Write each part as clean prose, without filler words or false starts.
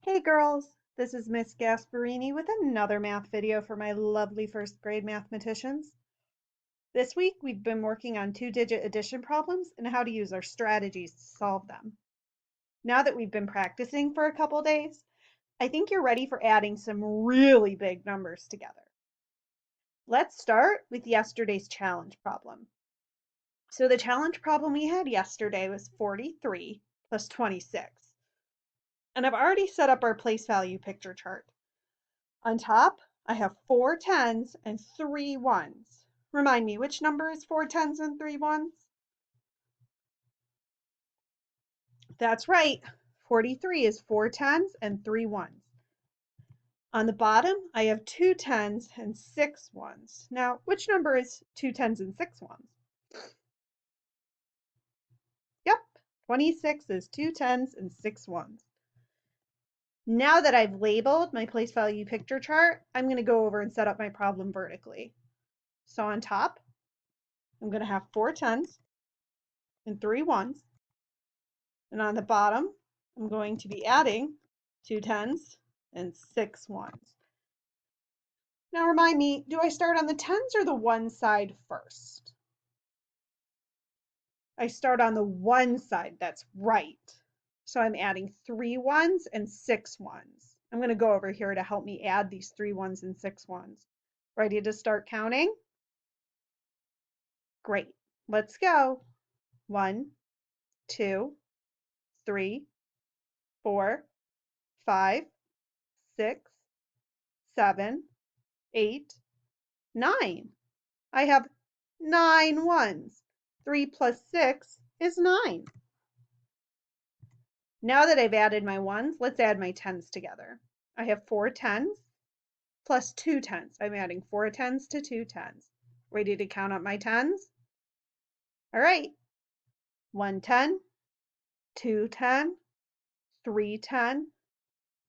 Hey girls, this is Miss Gasparini with another math video for my lovely first grade mathematicians. This week we've been working on two-digit addition problems and how to use our strategies to solve them. Now that we've been practicing for a couple days, I think you're ready for adding some really big numbers together. Let's start with yesterday's challenge problem. So the challenge problem we had yesterday was 43 plus 26. And I've already set up our place value picture chart. On top, I have 4 tens and 3 ones. Remind me, which number is 4 tens and 3 ones? That's right. 43 is 4 tens and 3 ones. On the bottom, I have 2 tens and 6 ones. Now, which number is 2 tens and 6 ones? Yep, 26 is 2 tens and 6 ones. Now that I've labeled my place value picture chart, I'm going to go over and set up my problem vertically. So on top, I'm going to have 4 tens and 3 ones. And on the bottom, I'm going to be adding 2 tens and 6 ones. Now remind me, do I start on the tens or the one side first? I start on the one side, that's right. So I'm adding 3 ones and 6 ones. I'm going to go over here to help me add these 3 ones and 6 ones. Ready to start counting? Great. Let's go. 1, 2, 3, 4, 5, 6, 7, 8, 9. I have 9 ones. 3 plus 6 is 9. Now that I've added my ones, let's add my tens together. I have 4 tens plus 2 tens. I'm adding 4 tens to 2 tens. Ready to count up my tens? All right. 1 10, 2 10, 3 10,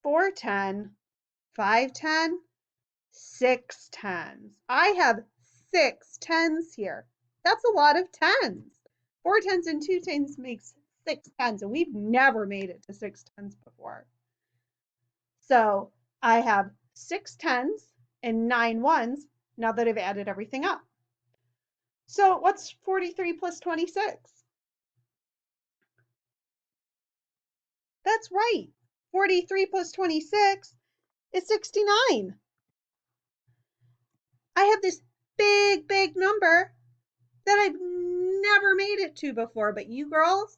4 10, 5 10, 6 tens. I have 6 tens here. That's a lot of tens. 4 tens and 2 tens makes 6 tens, and we've never made it to 6 tens before. So I have 6 tens and 9 ones now that I've added everything up. So what's 43 plus 26? That's right. 43 plus 26 is 69. I have this big, big number that I've never made it to before, but you girls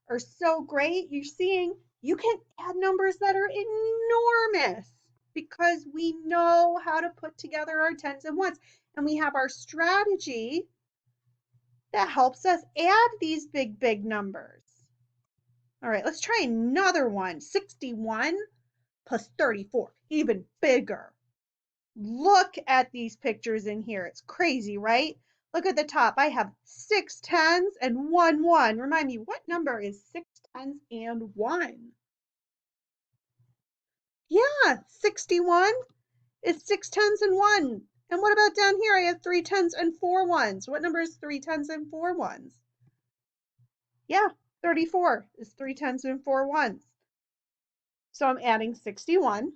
are so great. You're seeing you can add numbers that are enormous because we know how to put together our tens and ones. And we have our strategy that helps us add these big, big numbers. All right, let's try another one. 61 plus 34, even bigger. Look at these pictures in here. It's crazy, right? Look at the top. I have 6 tens and 1 1. Remind me, what number is 6 tens and 1? Yeah, 61 is 6 tens and 1. And what about down here? I have 3 tens and 4 ones. What number is 3 tens and 4 ones? Yeah, 34 is 3 tens and 4 ones. So I'm adding 61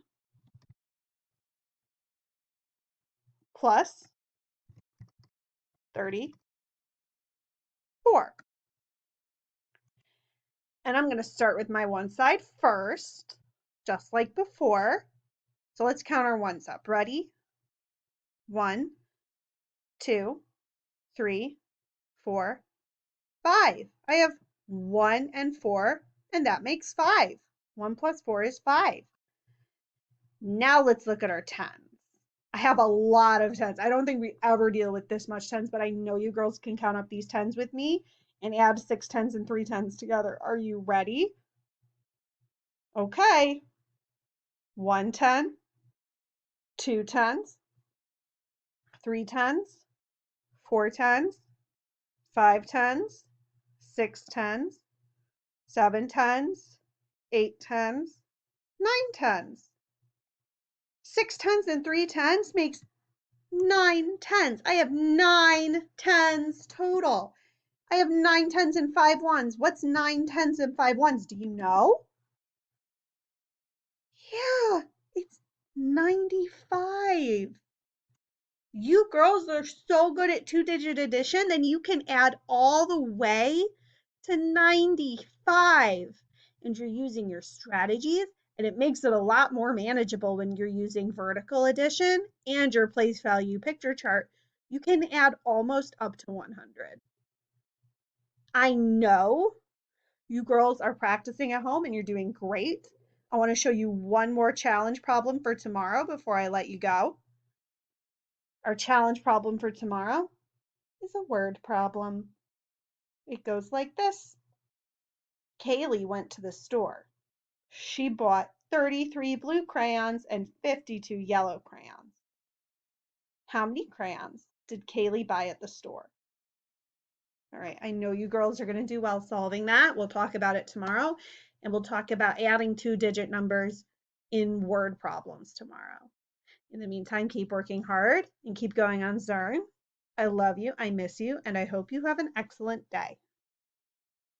plus 34. And I'm going to start with my one side first, just like before. So let's count our ones up. Ready? 1, 2, 3, 4, 5. I have 1 and 4, and that makes 5. 1 plus 4 is 5. Now let's look at our tens. I have a lot of tens. I don't think we ever deal with this much tens, but I know you girls can count up these tens with me and add 6 tens and 3 tens together. Are you ready? Okay. 1 10, 2 tens, 3 tens, 4 tens, 5 tens, 6 tens, 7 tens, 8 tens, 9 tens. 6 tens and 3 tens makes 9 tens. I have 9 tens total. I have 9 tens and 5 ones. What's 9 tens and 5 ones? Do you know? 95. You girls are so good at two-digit addition, then you can add all the way to 95. And you're using your strategies, and it makes it a lot more manageable when you're using vertical addition and your place value picture chart. You can add almost up to 100. I know you girls are practicing at home and you're doing great. I want to show you one more challenge problem for tomorrow before I let you go. Our challenge problem for tomorrow is a word problem. It goes like this. Kaylee went to the store. She bought 33 blue crayons and 52 yellow crayons. How many crayons did Kaylee buy at the store? All right, I know you girls are going to do well solving that. We'll talk about it tomorrow, and we'll talk about adding two-digit numbers in word problems tomorrow. In the meantime, keep working hard and keep going on Zern. I love you, I miss you, and I hope you have an excellent day.